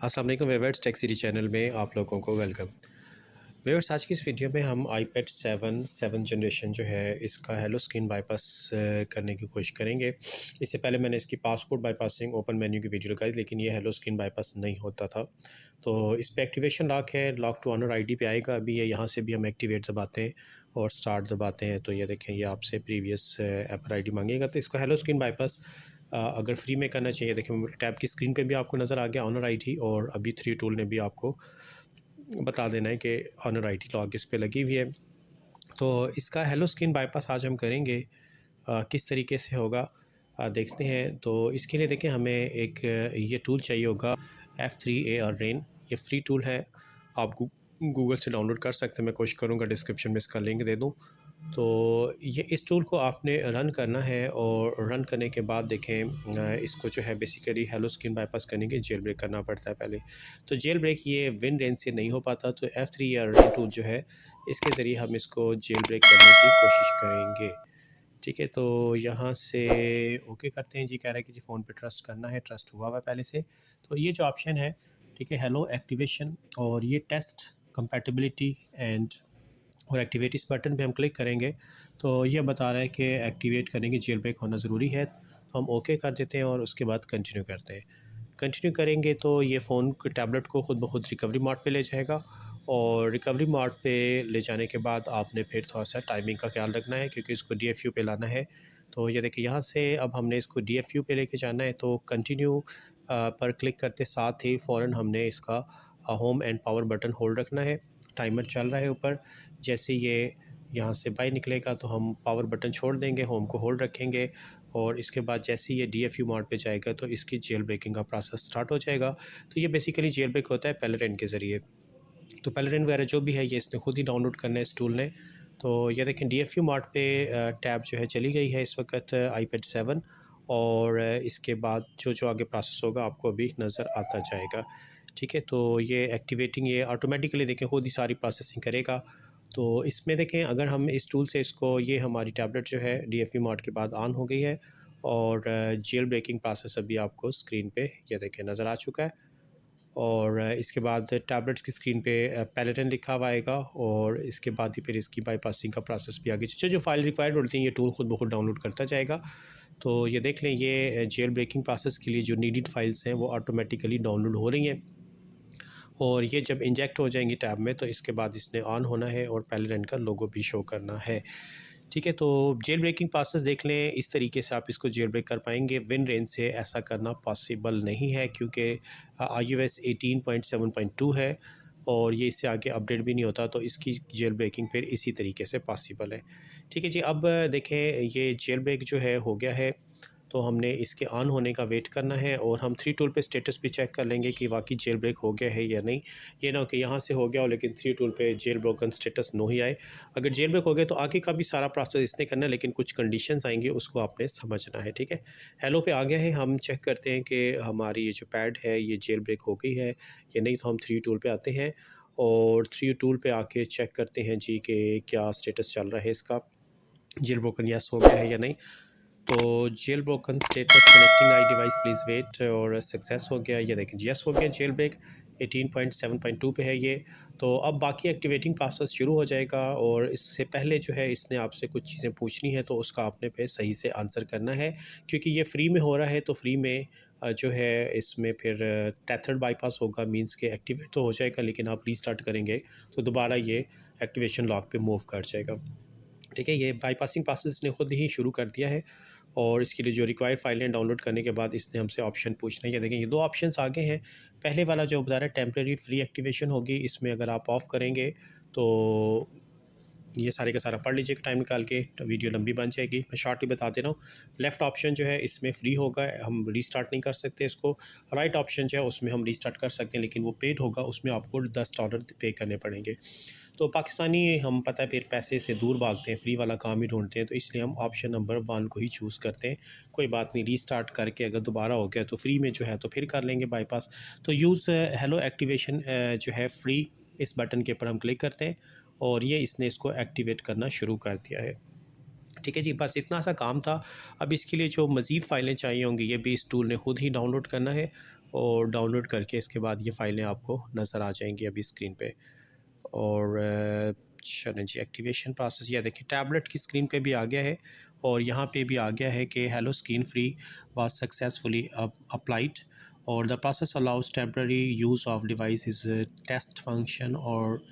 अस्सलाम वालेकुम viewers, tech city channel में आप लोगों को वेलकम। व्यूअर्स, आज की इस वीडियो में हम आईपैड 7 जनरेशन जो है इसका हेलो स्क्रीन बाईपास करने की कोशिश करेंगे। इससे पहले मैंने इसकी पासपोर्ट बाईपासिंग ओपन मेन्यू की वीडियो लगाई, लेकिन ये हेलो स्क्रीन बाईपास नहीं होता था। तो इस पे एक्टिवेशन लॉक है, लॉक टू ऑनर आईडी पे आएगा। अभी ये यहाँ से भी हम एक्टिवेट दबाते हैं और स्टार्ट दबाते हैं तो ये देखें, ये आपसे प्रीवियस एपर आईडी मांगेगा। तो इसको हेलो स्क्रीन बाईपास अगर फ्री में करना चाहिए, देखें टैब की स्क्रीन पे भी आपको नज़र आ गया ऑनर आईडी, और अभी 3 टूल ने भी आपको बता देना है कि ऑनर आईडी लॉग इस पे लगी हुई है। तो इसका हेलो स्क्रीन बाईपास आज हम करेंगे। किस तरीके से होगा देखते हैं। तो इसके लिए देखें, हमें एक ये टूल चाहिए होगा, F3AR रेन। ये फ्री टूल है, आप गूगल से डाउनलोड कर सकते हैं। मैं कोशिश करूँगा डिस्क्रिप्शन में इसका लिंक दे दूँ। तो ये इस टूल को आपने रन करना है, और रन करने के बाद देखें इसको जो है बेसिकली हेलो स्क्रीन बाईपास करने के जेल ब्रेक करना पड़ता है पहले। तो जेल ब्रेक ये विन रेंज से नहीं हो पाता, तो F3AR रेन टूल जो है इसके ज़रिए हम इसको जेल ब्रेक करने की कोशिश करेंगे। ठीक है, तो यहाँ से ओके करते हैं। जी कह रहा है कि जी फ़ोन पे ट्रस्ट करना है, ट्रस्ट हुआ हुआ है पहले से। तो ये जो ऑप्शन है, ठीक है, हेलो एक्टिवेशन, और ये टेस्ट कंपैटिबिलिटी एंड और एक्टिवेट इस बटन पे हम क्लिक करेंगे तो ये बता रहा है कि एक्टिवेट करने की जेल ब्रेक होना ज़रूरी है। तो हम ओके कर देते हैं और उसके बाद कंटिन्यू करते हैं। कंटिन्यू करेंगे तो ये फ़ोन टैबलेट को खुद ब खुद रिकवरी मोड पे ले जाएगा, और रिकवरी मोड पे ले जाने के बाद आपने फिर थोड़ा सा टाइमिंग का ख्याल रखना है, क्योंकि इसको DFU पे लाना है। तो ये देखिए, यहाँ से अब हमने इसको DFU पे लेके जाना है। तो कंटिन्यू पर क्लिक करते साथ ही फ़ौरन हमने इसका home and power button hold रखना है। टाइमर चल रहा है ऊपर। जैसे ये यहाँ से बाहर निकलेगा तो हम पावर बटन छोड़ देंगे, होम को होल्ड रखेंगे, और इसके बाद जैसे ये DFU मोड पे जाएगा तो इसकी जेल ब्रेकिंग का प्रोसेस स्टार्ट हो जाएगा। तो ये बेसिकली जेल ब्रेक होता है पेलेरिन के ज़रिए। तो पेलेरिन वगैरह जो भी है ये इसने खुद ही डाउनलोड करना है इस टूल ने। तो ये देखें, DFU मोड पे टैब जो है चली गई है इस वक्त आईपैड 7, और इसके बाद जो जो आगे प्रोसेस होगा आपको अभी नज़र आता जाएगा। ठीक है, तो ये एक्टिवेटिंग ये ऑटोमेटिकली देखें खुद ही सारी प्रोसेसिंग करेगा। तो इसमें देखें, अगर हम इस टूल से इसको, ये हमारी टैबलेट जो है DFU मोड के बाद ऑन हो गई है, और जेल ब्रेकिंग प्रोसेस अभी आपको स्क्रीन पे ये देखें नज़र आ चुका है। और इसके बाद टैबलेट्स की स्क्रीन पे पेलेरिन लिखा हुआ आएगा, और इसके बाद ही फिर इसकी बाईपासिंग का प्रोसेस भी आगे जो जो फाइल रिक्वायर्ड होती हैं ये टूल खुद ब खुद डाउनलोड करता जाएगा। तो ये देख लें, ये जेल ब्रेकिंग प्रोसेस के लिए जो नीडेड फाइल्स हैं वो ऑटोमेटिकली डाउनलोड हो रही हैं, और ये जब इंजेक्ट हो जाएंगी टैब में तो इसके बाद इसने ऑन होना है और पेलेरिन का लोगो भी शो करना है। ठीक है, तो जेल ब्रेकिंग प्रोसेस देख लें, इस तरीके से आप इसको जेल ब्रेक कर पाएंगे। विन रेंज से ऐसा करना पॉसिबल नहीं है, क्योंकि iOS 18.7.2 है, और ये इससे आगे अपडेट भी नहीं होता। तो इसकी जेल ब्रेकिंग फिर इसी तरीके से पॉसिबल है। ठीक है जी, अब देखें, ये जेल ब्रेक जो है हो गया है। तो हमने इसके ऑन होने का वेट करना है, और हम 3 टूल पे स्टेटस भी चेक कर लेंगे कि वाकई जेल ब्रेक हो गया है या नहीं। ये ना हो कि यहाँ से हो गया हो लेकिन 3 टूल पे जेल ब्रोकन स्टेटस नो ही आए। अगर जेल ब्रेक हो गया तो आगे का भी सारा प्रोसेस इसने करना है, लेकिन कुछ कंडीशंस आएंगी उसको आपने समझना है। ठीक है, हेलो पे आ गया है, हम चेक करते हैं कि हमारी ये जो पैड है ये जेल ब्रेक हो गई है या नहीं। तो हम 3 टूल पे आते हैं, और 3 टूल पे आके चेक करते हैं जी कि क्या स्टेटस चल रहा है इसका, जेल ब्रोकन यस हो गया है या नहीं। तो jailbroken status connecting iDevice please wait, और सक्सेस हो गया। ये देखें यस हो गया, जेल ब्रेक 18.7.2 पे है ये। तो अब बाकी एक्टिवेटिंग प्रोसेस शुरू हो जाएगा, और इससे पहले जो है इसने आपसे कुछ चीज़ें पूछनी है, तो उसका आपने फिर सही से आंसर करना है। क्योंकि ये फ्री में हो रहा है तो फ्री में जो है इसमें फिर टेथर्ड बाईपास होगा, मींस के एक्टिवेट तो हो जाएगा, लेकिन आप रीस्टार्ट करेंगे तो दोबारा ये एक्टिवेशन लॉक पे मूव कर जाएगा। ठीक है, ये बाईपासिंग प्रोसेस ने खुद ही शुरू कर दिया है, और इसके लिए जो रिक्वायर्ड फाइलें डाउनलोड करने के बाद इसने हमसे ऑप्शन पूछना है। ये देखें, ये 2 ऑप्शंस आगे हैं। पहले वाला जो बता रहा है टेम्परेरी फ्री एक्टिवेशन होगी, इसमें अगर आप ऑफ़ करेंगे तो ये सारे का सारा पढ़ लीजिएगा टाइम निकाल के, तो वीडियो लंबी बन जाएगी। मैं शॉर्टली बता दे रहा हूँ। लेफ़्ट ऑप्शन जो है इसमें फ्री होगा, हम रीस्टार्ट नहीं कर सकते इसको। राइट ऑप्शन जो है उसमें हम रीस्टार्ट कर सकते हैं, लेकिन वो पेड होगा, उसमें आपको $10 पे करने पड़ेंगे। तो पाकिस्तानी हम पता है फिर पैसे से दूर भागते हैं, फ्री वाला काम ही ढूंढते हैं, तो इसलिए हम ऑप्शन नंबर 1 को ही चूज़ करते हैं। कोई बात नहीं, रीस्टार्ट करके अगर दोबारा हो गया तो फ्री में जो है तो फिर कर लेंगे बाईपास। तो यूज़ हेलो एक्टिवेशन जो है फ्री, इस बटन के ऊपर हम क्लिक करते हैं, और ये इसने इसको एक्टिवेट करना शुरू कर दिया है। ठीक है जी, बस इतना सा काम था। अब इसके लिए जो मज़ीद फ़ाइलें चाहिए होंगी ये भी इस टूल ने खुद ही डाउनलोड करना है, और डाउनलोड करके इसके बाद ये फ़ाइलें आपको नज़र आ जाएंगी अभी स्क्रीन पे। और चलें जी, एक्टिवेशन प्रोसेस ये देखिए टैबलेट की स्क्रीन पे भी आ गया है और यहाँ पे भी आ गया है कि hello screen free was successfully applied और the process allows temporary use of device is test function और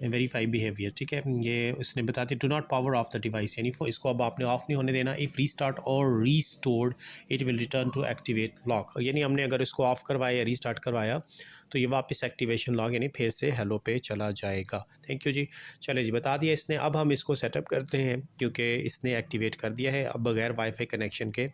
वेरीफाई बिहेवियर। ठीक है, ये उसने बता दिया do not power off the device, यानी इसको अब आपने ऑफ नहीं होने देना। इफ़ रीस्टार्ट और restored it will return to activate lock, यानी हमने अगर इसको ऑफ़ करवाया या रीस्टार्ट करवाया तो ये वापस एक्टिवेशन लॉग यानी फिर से हेलो पे चला जाएगा। थैंक यू जी। चले जी, बता दिया इसने। अब हम इसको सेटअप करते हैं क्योंकि इसने एक्टिवेट कर दिया है। अब बगैर वाईफाई कनेक्शन के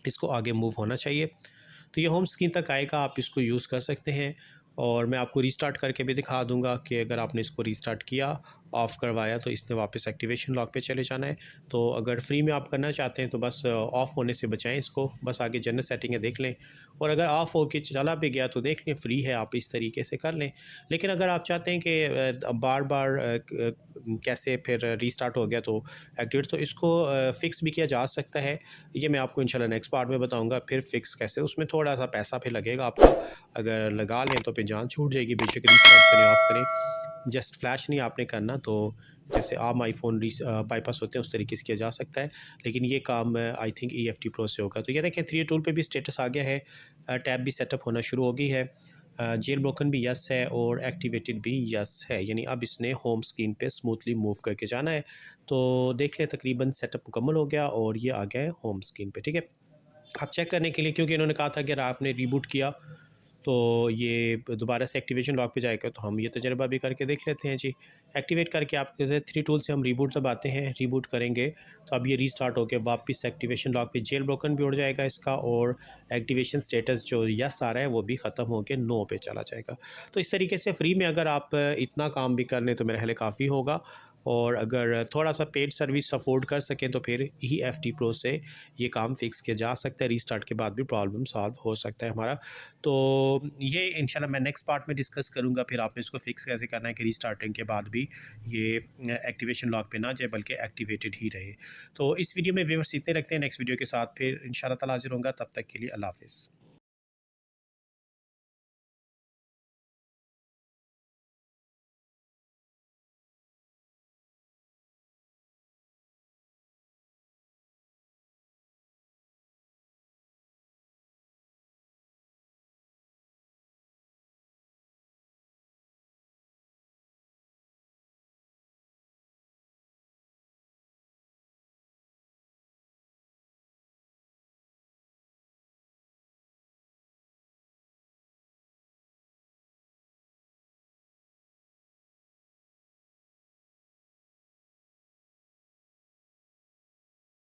इसको आगे मूव होना चाहिए। तो ये होम स्क्रीन तक आएगा, आप इसको यूज़ कर सकते हैं। और मैं आपको रीस्टार्ट करके भी दिखा दूंगा कि अगर आपने इसको रीस्टार्ट किया, ऑफ़ करवाया, तो इसने वापस एक्टिवेशन लॉक पे चले जाना है। तो अगर फ्री में आप करना चाहते हैं तो बस ऑफ़ होने से बचाएं इसको, बस आगे जनरल सेटिंगें देख लें। और अगर ऑफ़ होके चला भी गया तो देख लें, फ्री है, आप इस तरीके से कर लें। लेकिन अगर आप चाहते हैं कि बार बार कैसे फिर रीस्टार्ट हो गया तो एक्टिवेट, तो इसको फ़िक्स भी किया जा सकता है। ये मैं आपको इंशाल्लाह नेक्स्ट पार्ट में बताऊंगा फिर फ़िक्स कैसे। उसमें थोड़ा सा पैसा फिर लगेगा आपका, अगर लगा लें तो फिर जान छूट जाएगी। बेशक रीस्टार्ट करें, ऑफ़ करें, जस्ट फ्लैश नहीं आपने करना। तो जैसे आम आईफोन बाईपास होते हैं उस तरीके से किया जा सकता है, लेकिन ये काम आई थिंक EFT प्रो से होगा। तो ये देखें 3 टूल पे भी स्टेटस आ गया है, टैब भी सेटअप होना शुरू हो गई है, जेल ब्रोकन भी यस है और एक्टिवेटेड भी यस है, यानी अब इसने होम स्क्रीन पे स्मूथली मूव करके जाना है। तो देख लें तकरीबन सेटअप मुकम्मल हो गया और ये आ गया है होम स्क्रीन पे। ठीक है, आप चेक करने के लिए, क्योंकि इन्होंने कहा था कि अगर आपने रीबूट किया तो ये दोबारा से एक्टिवेशन लॉक पे जाएगा, तो हम ये तजर्बा भी करके देख लेते हैं जी। एक्टिवेट करके आप 3 टूल से हम रीबूट दबाते हैं, रीबूट करेंगे तो अब ये रीस्टार्ट होकर वापस एक्टिवेशन लॉक पे जेल ब्रोकन भी उड़ जाएगा इसका, और एक्टिवेशन स्टेटस जो यस आ रहा है वो भी ख़त्म होकर नो पे चला जाएगा। तो इस तरीके से फ्री में अगर आप इतना काम भी कर लें तो मेरे ख्याल काफ़ी होगा। और अगर थोड़ा सा पेड सर्विस अफोर्ड कर सकें तो फिर EFT प्रो से ये काम फिक्स किया जा सकता है। रीस्टार्ट के बाद भी प्रॉब्लम सॉल्व हो सकता है हमारा। तो ये इंशाल्लाह मैं नेक्स्ट पार्ट में डिस्कस करूँगा फिर आपने इसको फिक्स कैसे करना है कि रीस्टार्टिंग के बाद भी ये एक्टिवेशन लॉक पे ना जाए बल्कि एक्टिवेटेड ही रहे। तो इस वीडियो में व्यूअर्स इतने रखते हैं, नेक्स्ट वीडियो के साथ फिर इंशाल्लाह ताला हाज़िर होऊंगा। तब तक के लिए अल्लाह हाफ़िज़।